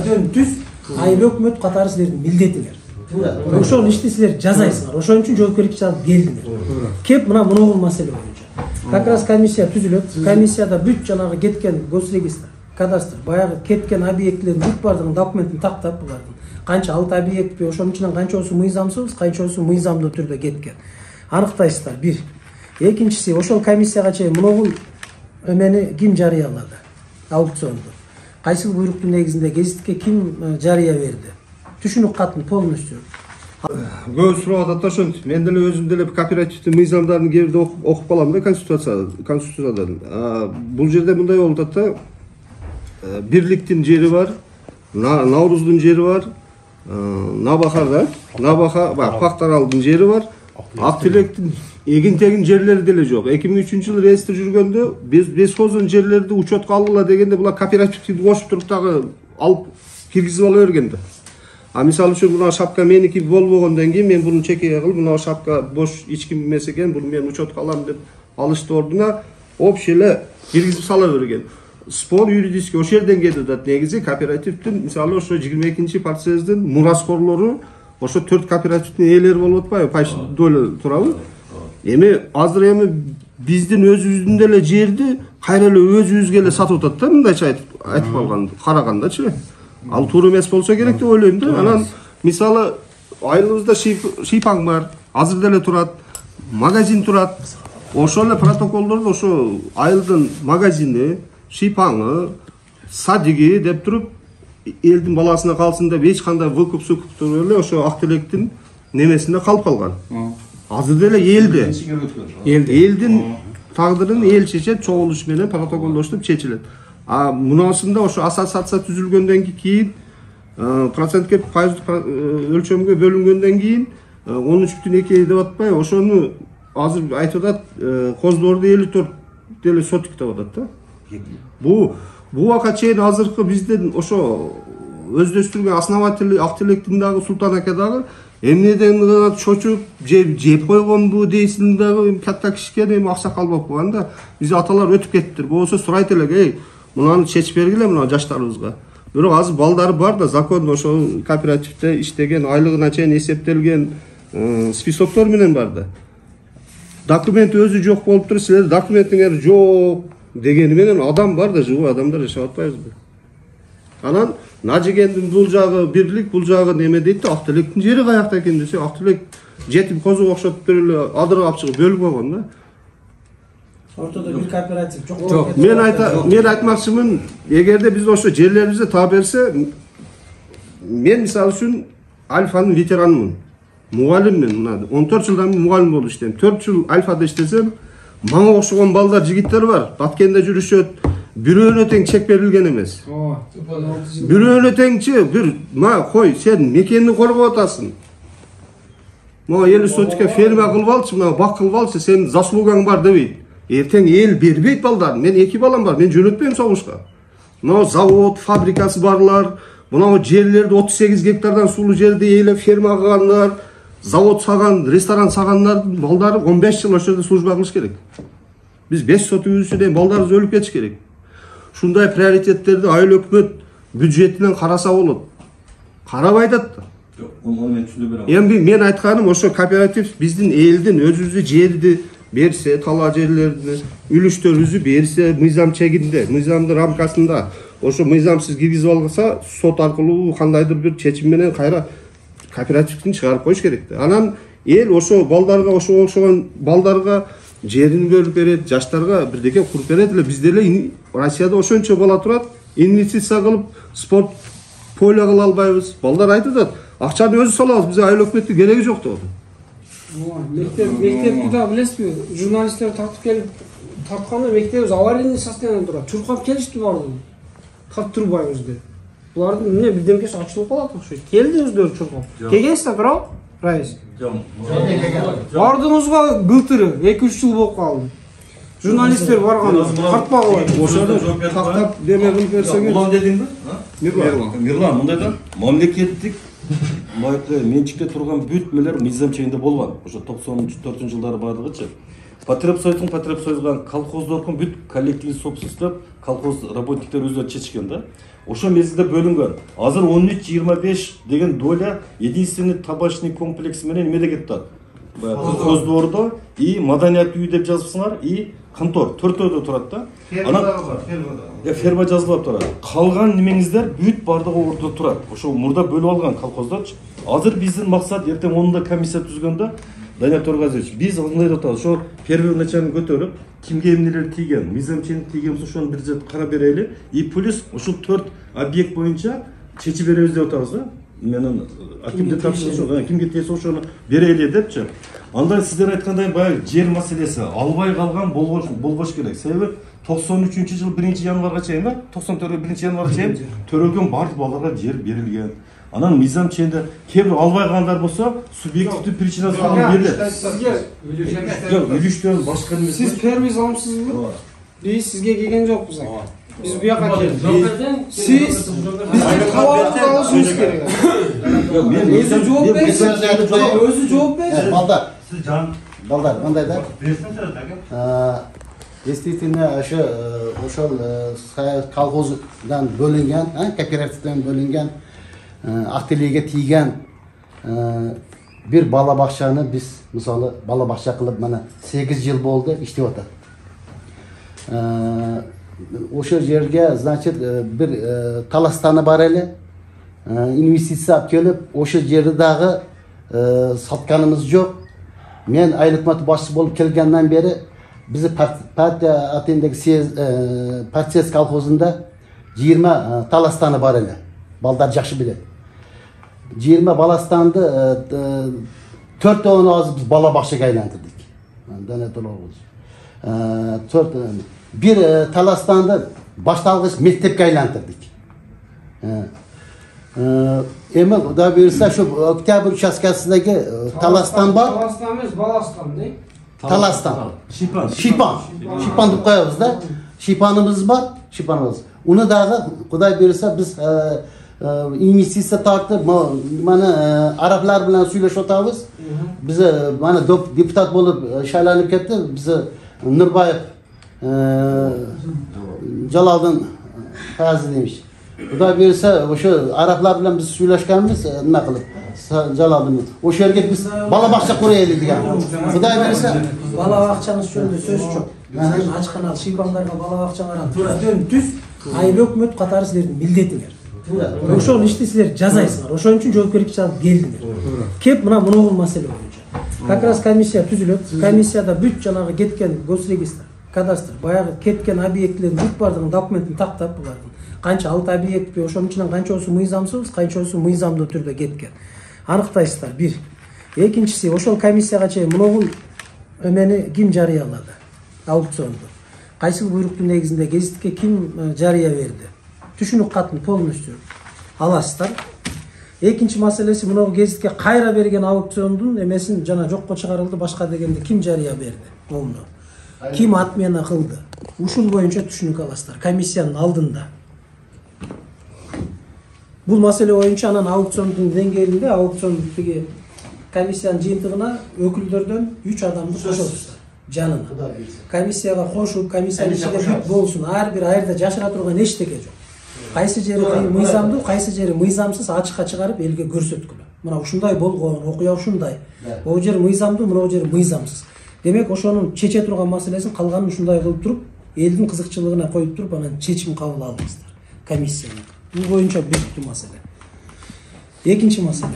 жөн түз, айыл өкмөт катары силердин милдетиңер. Ошол ишти силер жазайсыңар. Ошон үчүн жоопкерчиликке алып келдиңер. Кеп мына могул маселе боюнча. Как раз комиссия түзүлөт. Комиссияда бүт жанагы кеткен госрегистр, кадастр, баягы кеткен объектилердин бүт бардыгын документин тактап булардын. Канча алт объектпи, ошонун ичинен канчосу мыйзамсыз, канчосу мыйзамдуу түрдө кеткен. Аныктайсыздар. Бир. Экинчиси, ошол комиссияга чейин могул эмени ким жарыялады? Аукционду. Кайсы буйруктун негизинде гезитке ким жарыя берди? Түшүнүк катын полностью. Көп сурап атат ошентип. Мен деле өзүм деле кооперативдин мыйзамдарын кээде окуп калам да конституциядан. Бул жерде мындай болуп атат да, бирликтин жери бар, Навруздун жери бар, Набахарда, Пактаралдын жери бар, Ак Тилектин эгин-тегин жерлери деле жок. 2003-жылы реестр жүргөндө бесхоздун жерлерди учетко алгыла дегенде булар кооперативди кошуп туруп дагы алып киргизип ала бергенде. Мисалы үчүн мына шапка меники болбогондон кийин мен буну чекеге кылып, мына шапка бош эч ким эмес экен, буну мен учетко алам деп алышты ордуна общий эле киргизип сала берген. Спор юридический ошол жерден келип атат. Негизи кооперативдин мисалы ошо 22-парсездин мураскорлору ошо 4 кооперативдин ээлери болуп атпайбы? Пайыз доля турабы? Эми азыр эми биздин өзүбүздүн деле жерди кайра эле өзүбүзгө эле сатып атат да, мындайча айтып калганда, карагандачы. Ал туура эмес болсо керек деп ойлойм да. Анан мисалы айылыбызда шийпаң бар, азыр деле турат, магазин турат. Ошол эле протоколдордо ошо айылдын магазини, шийпаңы, садиги деп туруп элдин баласына калсын деп эч кандай выкуп-сукуптур эле ошо Ак Тилектин немесинде калып калган. Азыр деле элдин тагдырын эл чечет, чогулуш менен протоколдоштуп чечилет. Мунасында ошо ассоциация түзүлгөндөн кийин процентке пайыздык өлчөмгө бөлүнгөндөн кийин 13,2 деп атпайбы? Ошону азыр айтып атат, Коздорду 54 деле сотик деп атат да. Бул убакка чейин азыркы бизден ошо өздөштүргөн основатель Ак Тилектин дагы Султан аке дагы эмнеден гана чочуп жеп койгонбу дейсиң дагы катта кишиге эми аксакал болуп калган да. Биз аталар өтүп кеттир. Болсо сурайт элек, эй, мынаны чечип бергиле мына жаштарыбызга. Бирок азыр балдары бар да, закон ошо кооперативде иштеген, айлыгына чейин эсептелген списоктор менен бар да. Документ өзү жок болуп туруп, силер документиңер жок дегени менен адам бар да, живой адамдар жашап атпайбызбы? Анан Нажигендин бул жагы бирлик, бул жагы неме дейт да, Ак Тилектин жери каякта экен десе, Ак Тилек жетим козуга окшоп эле адырга алып чыгып бөлүп койгон да. Ортодо бир кооператив жок. Мен айтмакчымын, эгерде биз ошо жерлерибизди таап берсе, мен мисалы үчүн Альфанын ветеранымын. Мугалиммин, мына 14 жылдан мугалим болуп иштейм. 4 жыл Альфада иштесем, мага окшогон балдар, жигиттер бар. Баткенде жүрүшөт. Бирөөнө тең чек берилген эмес. Бирөөнө теңчи, бир, ма кой, сен мекенни коргоп атасың. Мага 50 сотикке ферма кылып алчы, мына бак кылып алчы, сен заслугаң бар дебейт. Эртең эл бербейт балдар. Мен 2 балам бар, мен жөнөтпөйм согушка. Мына завод, фабрикасы барлар, мына жерлерди 38 гектардан сулуу жерди ээлеп ферма кылгандар, завод саган, ресторан сагандар балдары 15 жыл ошол жерде служба кылыш керек. Биз 5 сот үйүрүшүдөн балдарыбыз өлүп кетиш керек. Шундай приоритеттерди айыл өкмөт бюджетинен караса болот. Карабай атат да. Жок, аны мен түшүнө берем. Эми мен айтканым ошо кооператив биздин элдин өзүбүздүн жерди берсе, тала жерлерди, үлүштөрүбүздү берсе, мыйзам чегинде, мыйзамдын рамкасында, ошо мыйзамсыз киргизип алса, сот аркылуу кандайдыр бир чечим менен кайра кооперативдин чыгарып коюш керек да. Анан эл ошо балдарга, ошо окшогон балдарга жерин бөлүп берет, жаштарга бирдеке куруп берет эле. Бизде эле Россияда ошончо бала турат, инвестиция кылып, спорт поле кыла албайбыз. Балдар айтып атат, акчаны өзү салабыз, бизге айыл өкмөттүн кереги жок деп атат. Мектепти да билесизби? Журналисттер тартып келип тартканда мектебибиз аварийный состояниеде турат. Чуркап келишти бардыгы. Тартып турбайбыз деп. Булардын эмне бирдемкеси ачылып калат окшойт. Келди өздөрү чуркап. Келгенсиз туурабы, Раис? Жок. Бардыгыбызга гылтыры 2-3 жыл болуп калды. Журналисттер барган, тартпагыла. Ошону тактап деме кылып берсеңиз. Улан дедиңби? Мирлан, мындай да, мамлекеттик менчикте турган бүт мелер мыйзам чегинде болгон. Ошо 94-жылдары бардыгычы. Потреб союзган колхоздордун бүт коллективдик собственностьтеп колхоз работниктер өздөрү чечкен да. Ошо мезгилде бөлүнгөн. Азыр 13-25 деген доля единственный табачный комплекс менен эмеде кетти. Колхоз двордо и маданият үйү деп жазыпсыңар и контор төртөөдө турат да. Ферма жазылып турат. Калган немеңиздер бүт бардыгы ордо турат. Ошо мурда бөлүп алган колхоздорчу. Азыр биздин максат эртең онунда комиссия түзгөндө Данияр Торгазович, біз ыңгай атабыз, ошо первый начальник көтөрүп, кимге эмнелер тийген, мыйзамчылык тийген болсо ошону бир жат карап берели, и плюс ушул 4 объект боюнча чечип беребиз деп атабыз да. Менин акимде тапшырса, кимге тийсе ошону берели депчи. Анда сиздер айткандай баягы жер маселеси албай калган болбош керек. Себеби 93-жыл 1-январга чейин, 94 1-январга чейин төрөлгөн бардык балдарга жер берилген. Анан мыйзам чейинде кээ бир албай калгандар болсо субъективдүү причинасы менен берилет. Жок, үлүштөн башка эмес. Сиз первый заламсызбы? Биз сизге келген жокпуз. Биз буяка келдик. Сиз биздин кабалыбызды алышыбыз керек. Мен Өзү жооп берсин. Өзү жооп берсин. Балдар, мындай да. Действительно, ошол колхоздан бөлүнгөн, кооперативден бөлүнгөн актелеге тийген bir bala bakçanı biz misali bala bakça kılıp mana 8 yıl oldu iштеп атат. Oşo жерге значит bir talastаны бар эле. Инвестиция алып келип, oşo жерди дагы сатканыбыз жок. Мен айлык мат башчы болуп келгенден бери биз партия атындагы партия колхозунда 20 talastаны бар эле. Балдар жакшы билет. 20 balastandı 4 tane az biz bala bahçeye aylandırdık. Bir talastandı başlangıç mektepke aylandırdık. Emel da birisi şu Oktyabr участкасındaki talastan var. Talastan емес, balastan değil. Talastan. Şipan deyip koyuyoruz da. Şipanımız var. Şipanımız. Onu da Kuday birisi biz investisiya tartib, mana arablar bilan suylashib o'tamiz. Biz mana deputat bo'lib shaylanib ketdi. Biz Nurbayev Jaloliddin Fazil demiş. Xudo bersa o'sha arablar bilan biz suylashganmiz, nima qilib Jaloliddin. O'sha yerga biz bola bog'cha quraylik degan. Xudo bersa Bala bakçanız jөнүндө söz жок. Сен ачканал шыйпаңдарга бала бакчаңарга түздөн түз айыл өкмөт катары силердин милдетиңер. Ошол ишти силер жасайсыңар. Ошон үчүн жоопкерчиликке алып келдиңер. Кеп мына мунугул маселе боюнча. Как раз комиссия түзүлөт. Комиссияда бүт жанагы кеткен госрегистр, кадастр, баягы кеткен объектилердин бүт бардыгын документин тактап булардын. Канча алты объектпи, ошонун ичинен канчосу мыйзамсыз, канчосу мыйзамдуу түрдө кеткен. Аныктайсыздар. Бир. Экинчиси, ошол комиссияга чейин мунугул эмени ким жарыялады? Аукционду. Кайсы буйруктун негизинде гезитке ким жарыя берди? Түшүнүк катын полностью аласыздар. Экинчи маселеси мына гезитке кайра берген аукциондун эмесин жана жокко чыгарылды башка дегенде ким жарыя берди? Ону. Ким отмена кылды? Ушул боюнча түшүнүк аласыздар. Комиссиянын алдында. Бул маселе боюнча анан аукциондун деңгээлинде аукциондуктуги комиссиянын жыйынтыгына өкүлдөрдөн 3 адамды кошобуздар. Жанына. Комиссияга кошуп, комиссиянын ичинде бүт болсун. Ар бир айырда жашыра турган эчтеке жок. Кайсы жери мыйзамдуу, кайсы жери мыйзамсыз ачыкка чыгарып элге көрсөткүлө. Мына ушундай болгон, окуя ушундай. Могу жер мыйзамдуу, мына жер мыйзамсыз. Демек ошонун чече турган маселесин калганын ушундай кылып туруп, элдин кызыкчылыгына коюп туруп, анан чечим кабыл алдыңыздар. Комиссияны. Бул боюнча бүттү маселе. Экинчи маселе.